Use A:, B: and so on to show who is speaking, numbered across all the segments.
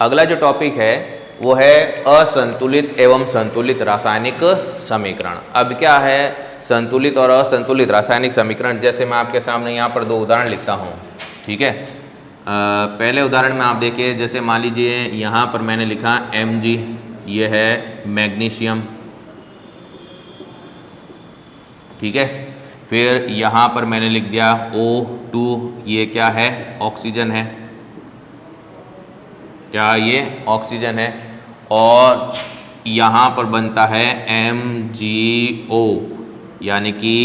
A: अगला जो टॉपिक है वो है असंतुलित एवं संतुलित रासायनिक समीकरण। अब क्या है संतुलित और असंतुलित रासायनिक समीकरण, जैसे मैं आपके सामने यहाँ पर दो उदाहरण लिखता हूँ, ठीक है। पहले उदाहरण में आप देखिए, जैसे मान लीजिए यहाँ पर मैंने लिखा Mg, ये है मैग्नीशियम, ठीक है। फिर यहाँ पर मैंने लिख दिया O2, ये क्या है ऑक्सीजन है, क्या ये ऑक्सीजन है। और यहाँ पर बनता है MgO, यानी कि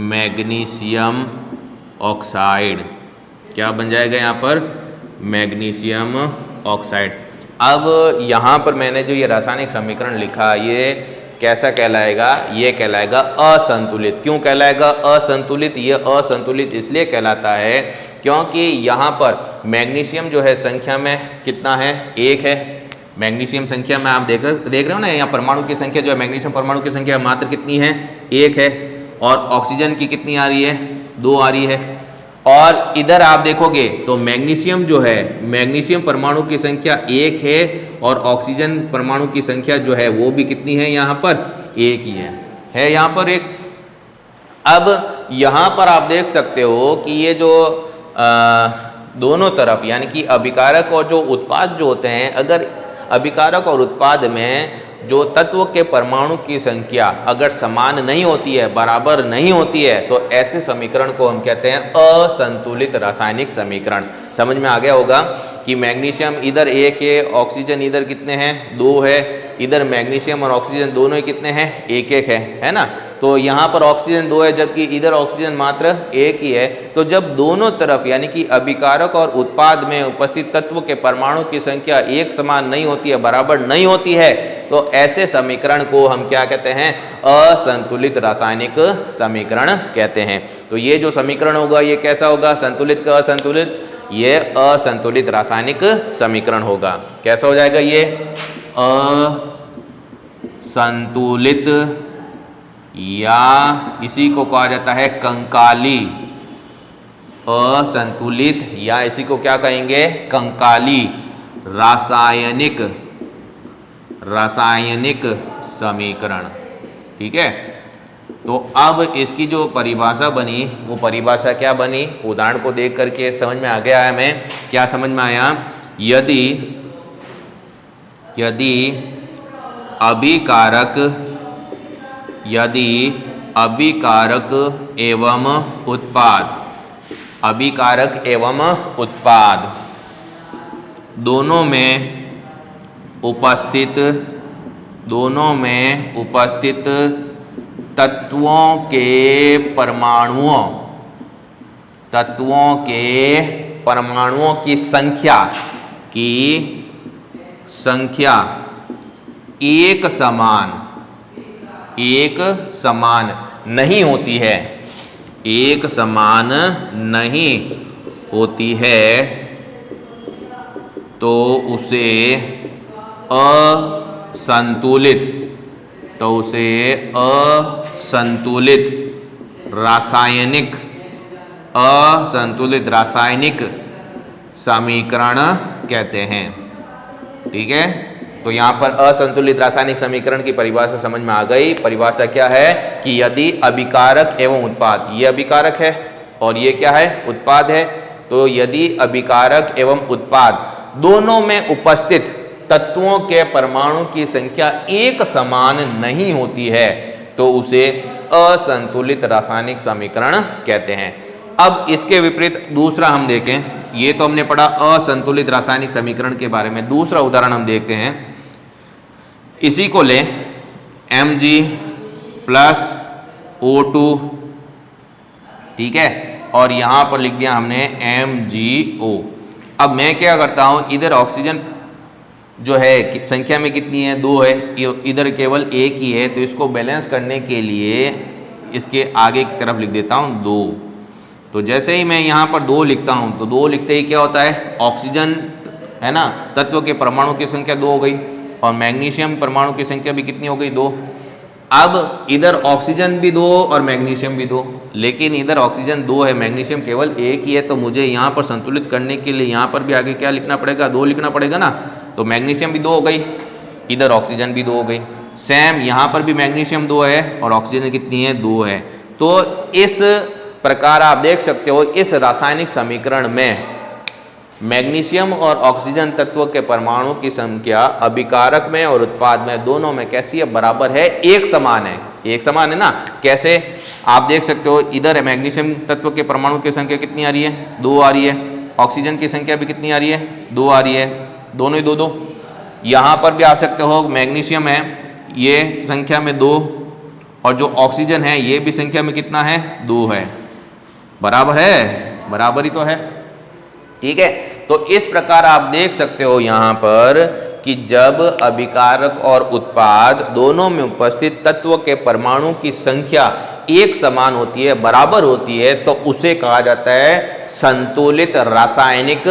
A: मैग्नीशियम ऑक्साइड, क्या बन जाएगा यहाँ पर मैग्नीशियम ऑक्साइड। अब यहाँ पर मैंने जो ये रासायनिक समीकरण लिखा ये कैसा कहलाएगा, ये कहलाएगा असंतुलित। क्यों कहलाएगा असंतुलित? ये असंतुलित इसलिए कहलाता है क्योंकि यहाँ पर मैग्नीशियम जो है संख्या में कितना है, एक है। मैग्नीशियम संख्या में आप देख रहे हो ना, यहाँ परमाणु की संख्या जो है मैग्नीशियम परमाणु की संख्या मात्र कितनी है, एक है। और ऑक्सीजन की कितनी आ रही है, दो आ रही है। और इधर आप देखोगे तो मैग्नीशियम जो है, मैग्नीशियम परमाणु की संख्या एक है और ऑक्सीजन परमाणु की संख्या जो है वो भी कितनी है, यहाँ पर एक ही है यहाँ पर एक। अब यहाँ पर आप देख सकते हो कि ये जो दोनों तरफ यानी कि अभिकारक और जो उत्पाद जो होते हैं, अगर अभिकारक और उत्पाद में जो तत्व के परमाणु की संख्या अगर समान नहीं होती है, बराबर नहीं होती है, तो ऐसे समीकरण को हम कहते हैं असंतुलित रासायनिक समीकरण। समझ में आ गया होगा कि मैग्नीशियम इधर एक है, ऑक्सीजन इधर कितने हैं, दो है। इधर मैग्नीशियम और ऑक्सीजन दोनों ही कितने हैं, एक एक है ना। तो यहाँ पर ऑक्सीजन दो है जबकि इधर ऑक्सीजन मात्र एक ही है। तो जब दोनों तरफ यानी कि अभिकारक और उत्पाद में उपस्थित तत्व के परमाणु की संख्या एक समान नहीं होती है, बराबर नहीं होती है, तो ऐसे समीकरण को हम क्या कहते हैं, असंतुलित रासायनिक समीकरण कहते हैं। तो ये जो समीकरण होगा ये कैसा होगा, संतुलित का असंतुलित, ये असंतुलित रासायनिक समीकरण होगा। कैसा हो जाएगा ये, असंतुलित, या इसी को कहा जाता है कंकाली, असंतुलित या इसी को क्या कहेंगे, कंकाली रासायनिक समीकरण, ठीक है। तो अब इसकी जो परिभाषा बनी वो परिभाषा क्या बनी, उदाहरण को देख करके समझ में आ गया है हमें। क्या समझ में आया, यदि अभिकारक एवं उत्पाद दोनों में उपस्थित तत्वों के परमाणुओं की संख्या एक समान नहीं होती है, एक समान नहीं होती है, तो उसे असंतुलित रासायनिक समीकरण कहते हैं, ठीक है। तो यहाँ पर असंतुलित रासायनिक समीकरण की परिभाषा समझ में आ गई। परिभाषा क्या है कि यदि अभिकारक एवं उत्पाद, ये अभिकारक है और ये क्या है, उत्पाद है। तो यदि अभिकारक एवं उत्पाद दोनों में उपस्थित तत्वों के परमाणु की संख्या एक समान नहीं होती है, तो उसे असंतुलित रासायनिक समीकरण कहते हैं। अब इसके विपरीत दूसरा हम देखें, ये तो हमने पढ़ा असंतुलित रासायनिक समीकरण के बारे में। दूसरा उदाहरण हम देखते हैं, इसी को लें Mg प्लस O2, ठीक है, और यहाँ पर लिख दिया हमने MgO। अब मैं क्या करता हूँ, इधर ऑक्सीजन जो है संख्या में कितनी है, दो है, इधर केवल एक ही है, तो इसको बैलेंस करने के लिए इसके आगे की तरफ लिख देता हूँ दो। तो जैसे ही मैं यहाँ पर दो लिखता हूँ तो दो लिखते ही क्या होता है, ऑक्सीजन है ना, तत्व के परमाणु की संख्या दो हो गई और मैग्नीशियम परमाणु की संख्या भी कितनी हो गई, दो। अब इधर ऑक्सीजन भी दो और मैग्नीशियम भी दो, लेकिन इधर ऑक्सीजन दो है, मैग्नीशियम केवल एक ही है, तो मुझे यहाँ पर संतुलित करने के लिए यहाँ पर भी आगे क्या लिखना पड़ेगा, दो लिखना पड़ेगा ना। तो मैग्नीशियम भी 2 हो गई, इधर ऑक्सीजन भी 2 हो गई। सेम यहाँ पर भी मैग्नीशियम 2 है और ऑक्सीजन कितनी है, 2 है। तो इस प्रकार आप देख सकते हो इस रासायनिक समीकरण में मैग्नीशियम और ऑक्सीजन तत्व के परमाणु की संख्या अभिकारक में और उत्पाद में दोनों में कैसी है, बराबर है, एक समान है। एक समान है ना, कैसे आप देख सकते हो, इधर मैग्नीशियम तत्व के परमाणु की संख्या कितनी आ रही है, 2 आ रही है। ऑक्सीजन की संख्या भी कितनी आ रही है, 2 आ रही है, दोनों ही 2 2। यहाँ पर भी आप सकते हो मैग्नीशियम है ये संख्या में 2 और जो ऑक्सीजन है ये भी संख्या में कितना है, 2 है। बराबर है, बराबर ही तो है। ठीक है, तो इस प्रकार आप देख सकते हो यहाँ पर कि जब अभिकारक और उत्पाद दोनों में उपस्थित तत्व के परमाणु की संख्या एक समान होती है, बराबर होती है, तो उसे कहा जाता है संतुलित रासायनिक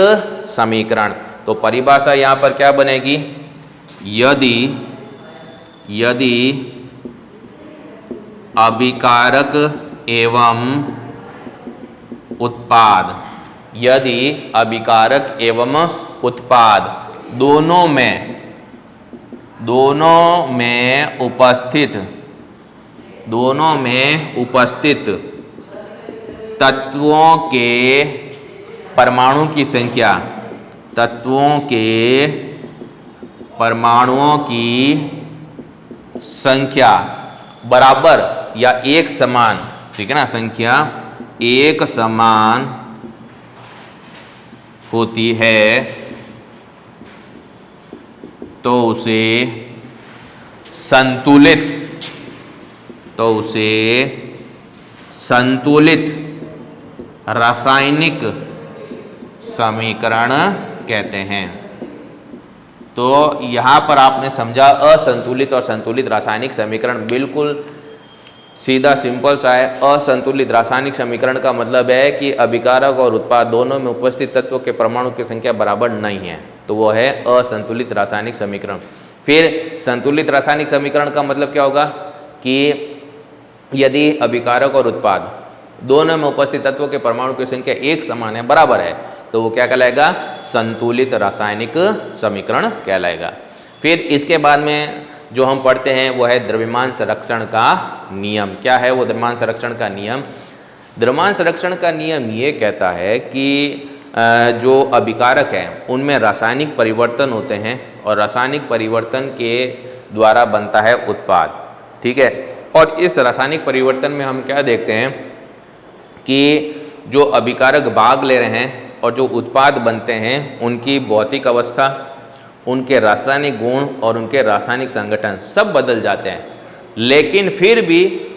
A: समीकरण। तो परिभाषा यहाँ पर क्या बनेगी, यदि अभिकारक एवं उत्पाद, यदि अभिकारक एवं उत्पाद दोनों में उपस्थित तत्वों के परमाणु की संख्या, तत्वों के परमाणुओं की संख्या बराबर या एक समान, ठीक है ना, संख्या एक समान होती है, तो उसे संतुलित रासायनिक समीकरण कहते हैं। तो यहाँ पर आपने समझा असंतुलित और संतुलित रासायनिक समीकरण, बिल्कुल सीधा सिंपल सा है। असंतुलित रासायनिक समीकरण का मतलब है कि अभिकारक और उत्पाद दोनों में उपस्थित तत्वों के परमाणु की संख्या बराबर नहीं है, तो वो है असंतुलित रासायनिक समीकरण। फिर संतुलित रासायनिक समीकरण का मतलब क्या होगा कि यदि अभिकारक और उत्पाद दोनों में उपस्थित तत्वों के परमाणु की संख्या एक समान है, बराबर है, तो वो क्या कहलाएगा, संतुलित रासायनिक समीकरण कहलाएगा। फिर इसके बाद में जो हम पढ़ते हैं वो है द्रव्यमान संरक्षण का नियम। क्या है वो द्रव्यमान संरक्षण का नियम? द्रव्यमान संरक्षण का नियम ये कहता है कि जो अभिकारक हैं उनमें रासायनिक परिवर्तन होते हैं और रासायनिक परिवर्तन के द्वारा बनता है उत्पाद, ठीक है। और इस रासायनिक परिवर्तन में हम क्या देखते हैं कि जो अभिकारक भाग ले रहे हैं और जो उत्पाद बनते हैं उनकी भौतिक अवस्था, उनके रासायनिक गुण और उनके रासायनिक संगठन सब बदल जाते हैं, लेकिन फिर भी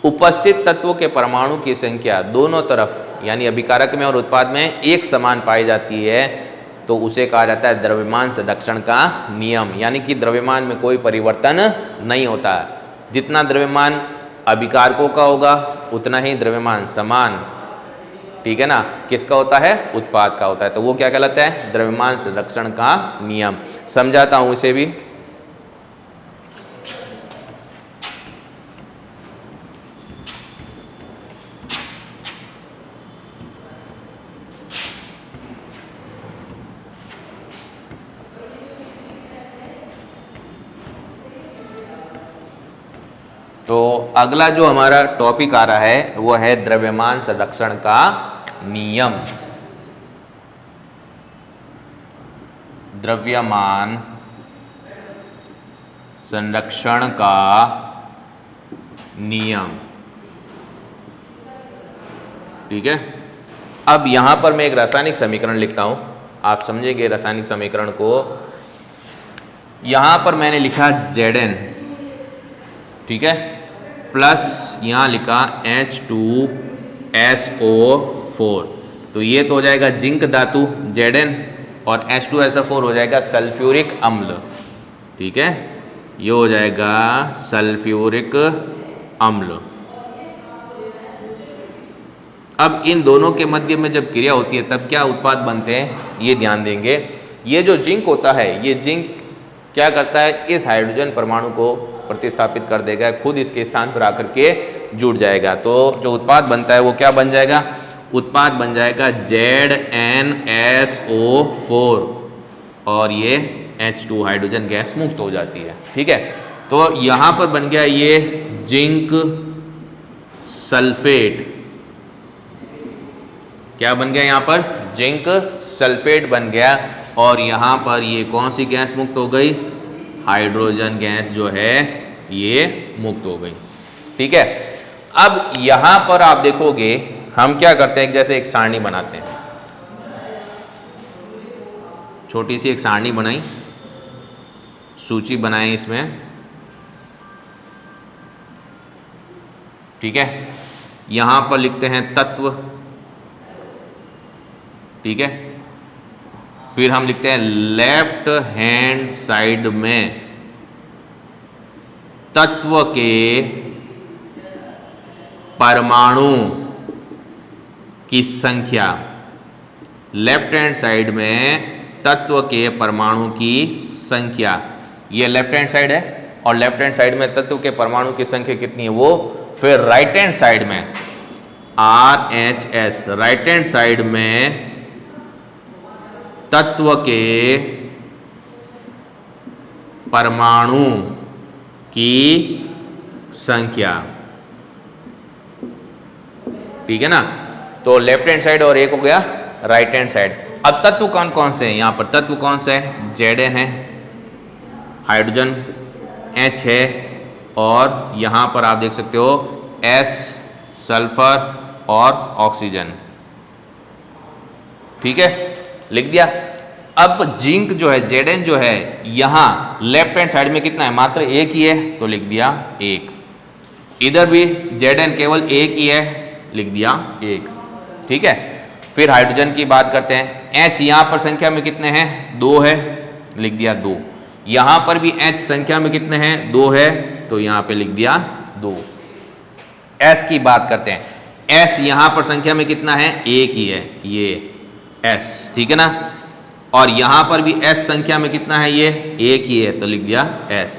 A: उपस्थित तत्वों के परमाणु की संख्या दोनों तरफ यानी अभिकारक में और उत्पाद में एक समान पाई जाती है, तो उसे कहा जाता है द्रव्यमान संरक्षण का नियम। यानी कि द्रव्यमान में कोई परिवर्तन नहीं होता, जितना द्रव्यमान अभिकारकों का होगा उतना ही द्रव्यमान समान, ठीक है ना, किसका होता है, उत्पाद का होता है। तो वो क्या कहलाता है, द्रव्यमान संरक्षण का नियम। समझाता हूं इसे भी। तो अगला जो हमारा टॉपिक आ रहा है वो है द्रव्यमान संरक्षण का नियम। द्रव्यमान संरक्षण का नियम, ठीक है। अब यहां पर मैं एक रासायनिक समीकरण लिखता हूं, आप समझेंगे रासायनिक समीकरण को। यहां पर मैंने लिखा Zn, ठीक है, प्लस यहाँ लिखा H2SO4, तो ये तो हो जाएगा जिंक धातु Zn और H2SO4 हो जाएगा सल्फ्यूरिक अम्ल, ठीक है, ये हो जाएगा सल्फ्यूरिक अम्ल। अब इन दोनों के मध्य में जब क्रिया होती है तब क्या उत्पाद बनते हैं, ये ध्यान देंगे। ये जो जिंक होता है, ये जिंक क्या करता है, इस हाइड्रोजन परमाणु को प्रतिस्थापित कर देगा, खुद इसके स्थान पर आकर के जुड़ जाएगा। तो जो उत्पाद बनता है वो क्या बन जाएगा, उत्पाद बन जाएगा ZnSO4 और ये H2 हाइड्रोजन गैस मुक्त हो जाती है। ठीक है, तो यहाँ पर बन गया ये जिंक सल्फेट। क्या बन गया यहाँ पर? जिंक सल्फेट बन गया। और यहाँ पर ये कौन सी गैस मुक्त हो गई? हाइड्रोजन गैस जो है ये मुक्त हो गई। ठीक है, अब यहाँ पर आप देखोगे हम क्या करते हैं, जैसे एक सारणी बनाते हैं, छोटी सी एक सारणी बनाई, सूची बनाई इसमें। ठीक है, यहाँ पर लिखते हैं तत्व। ठीक है, फिर हम लिखते हैं लेफ्ट हैंड साइड में तत्व के परमाणु की संख्या। लेफ्ट हैंड साइड में तत्व के परमाणु की संख्या, ये लेफ्ट हैंड साइड है, और लेफ्ट हैंड साइड में तत्व के परमाणु की संख्या कितनी है वो। फिर राइट हैंड साइड में RHS, राइट हैंड साइड में तत्व के परमाणु की संख्या। ठीक है ना, तो लेफ्ट हैंड साइड और एक हो गया राइट हैंड साइड। अब तत्व कौन कौन से हैं? यहाँ पर तत्व कौन से है? Zn है, हाइड्रोजन H है, और यहाँ पर आप देख सकते हो S सल्फर और ऑक्सीजन। ठीक है, लिख दिया। अब जिंक जो है Zn जो है यहाँ लेफ्ट हैंड साइड में कितना है? मात्र एक ही है, तो लिख दिया एक। इधर भी Zn केवल एक ही है, लिख दिया एक। ठीक है, फिर हाइड्रोजन की बात करते हैं। H यहाँ पर संख्या में कितने हैं? 2 है, लिख दिया 2। यहाँ पर भी H संख्या में कितने हैं? 2 है, तो यहाँ पे लिख दिया 2। S की बात करते हैं। S यहाँ पर संख्या में कितना है? एक ही है, ये S। ठीक है ना, और यहाँ पर भी S संख्या में कितना है? ये एक ही है, तो लिख दिया S,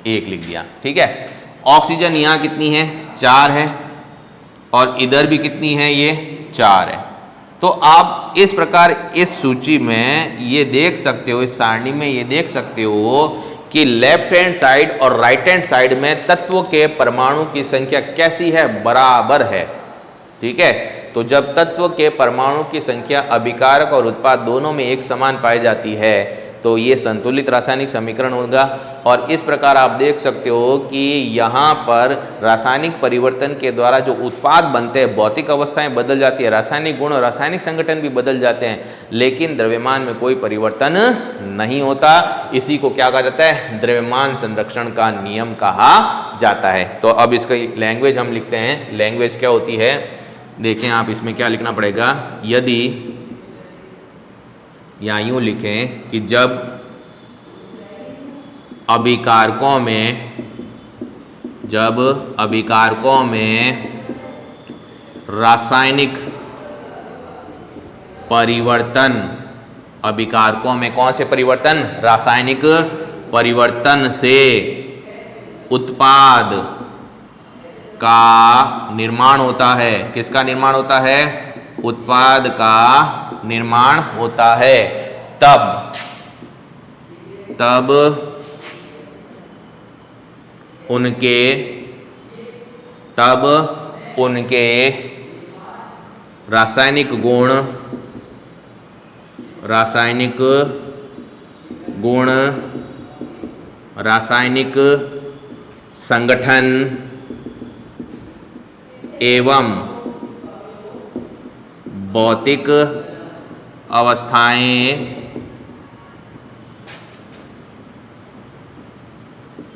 A: एक लिख दिया। ठीक है, ऑक्सीजन यहाँ कितनी है? 4 है, और इधर भी कितनी है? ये 4 है। तो आप इस प्रकार इस सूची में ये देख सकते हो, इस सारणी में ये देख सकते हो कि लेफ्ट हैंड साइड और राइट हैंड साइड में तत्वों के परमाणु की संख्या कैसी है? बराबर है। ठीक है, तो जब तत्व के परमाणु की संख्या अभिकारक और उत्पाद दोनों में एक समान पाई जाती है तो ये संतुलित रासायनिक समीकरण होगा। और इस प्रकार आप देख सकते हो कि यहाँ पर रासायनिक परिवर्तन के द्वारा जो उत्पाद बनते हैं, भौतिक अवस्थाएं बदल जाती है, रासायनिक गुण और रासायनिक संगठन भी बदल जाते हैं, लेकिन द्रव्यमान में कोई परिवर्तन नहीं होता। इसी को क्या कहा जाता है? द्रव्यमान संरक्षण का नियम कहा जाता है। तो अब इसका लैंग्वेज हम लिखते हैं। लैंग्वेज क्या होती है? देखें आप, इसमें क्या लिखना पड़ेगा। यदि या यूं लिखें कि जब अभिकारकों में रासायनिक परिवर्तन, अभिकारकों में कौन से परिवर्तन? रासायनिक परिवर्तन से उत्पाद का निर्माण होता है। किसका निर्माण होता है? उत्पाद का निर्माण होता है। तब उनके रासायनिक गुण, रासायनिक संगठन एवं भौतिक अवस्थाएं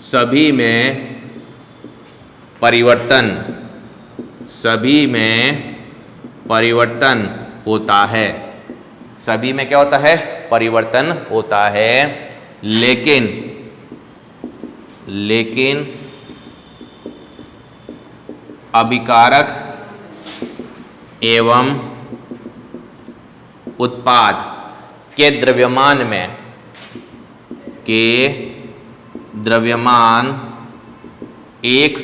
A: सभी में परिवर्तन होता है। सभी में क्या होता है? परिवर्तन होता है। लेकिन अभिकारक एवं उत्पाद के द्रव्यमान एक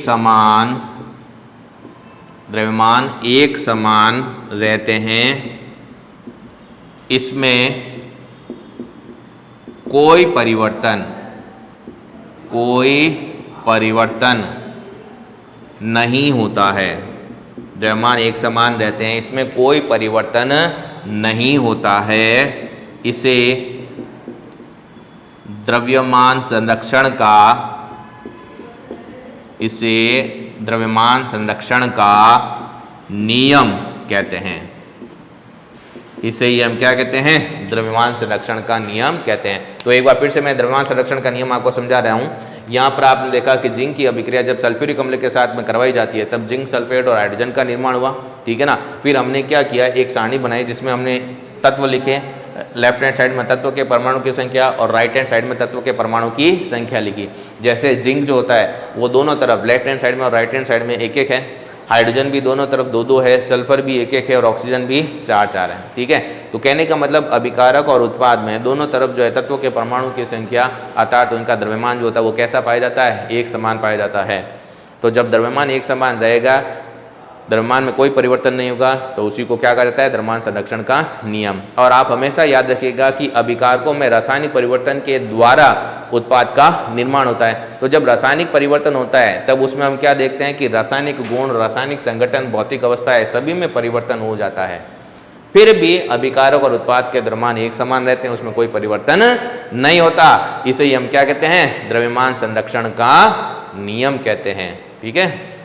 A: समान रहते हैं। इसमें कोई परिवर्तन नहीं होता है। द्रव्यमान एक समान रहते हैं, इसमें कोई परिवर्तन नहीं होता है। इसे द्रव्यमान संरक्षण का नियम कहते हैं। इसे ही हम क्या कहते हैं? द्रव्यमान संरक्षण का नियम कहते हैं। तो एक बार फिर से मैं द्रव्यमान संरक्षण का नियम आपको समझा रहा हूँ। यहाँ पर आपने देखा कि जिंक की अभिक्रिया जब सल्फ्यूरिक अम्ल के साथ में करवाई जाती है तब जिंक सल्फेट और हाइड्रोजन का निर्माण हुआ, ठीक है ना। फिर हमने क्या किया, एक सारणी बनाई जिसमें हमने तत्व लिखे, लेफ्ट हैंड साइड में तत्व के परमाणु की संख्या और राइट हैंड साइड में तत्व के परमाणु की संख्या लिखी। जैसे जिंक जो होता है वो दोनों तरफ लेफ्ट हैंड साइड में और राइट हैंड साइड में एक एक है, हाइड्रोजन भी दोनों तरफ दो दो है, सल्फर भी एक एक है और ऑक्सीजन भी चार चार है, ठीक है। तो कहने का मतलब अभिकारक और उत्पाद में दोनों तरफ जो है तत्वों के परमाणु की संख्या अर्थात उनका द्रव्यमान जो होता है वो कैसा पाया जाता है? एक समान पाया जाता है। तो जब द्रव्यमान एक समान रहेगा, द्रव्यमान में कोई परिवर्तन नहीं होगा, तो उसी को क्या कहा जाता है? द्रव्यमान संरक्षण का नियम। और आप हमेशा याद रखिएगा कि अभिकारकों में रासायनिक परिवर्तन के द्वारा उत्पाद का निर्माण होता है। तो जब रासायनिक परिवर्तन होता है तब उसमें हम क्या देखते हैं कि रासायनिक गुण, रासायनिक संगठन, भौतिक अवस्था है, सभी में परिवर्तन हो जाता है। फिर भी अभिकारक और उत्पाद के द्रव्यमान एक समान रहते हैं, उसमें कोई परिवर्तन नहीं होता। इसे ही हम क्या कहते हैं? द्रव्यमान संरक्षण का नियम कहते हैं, ठीक है।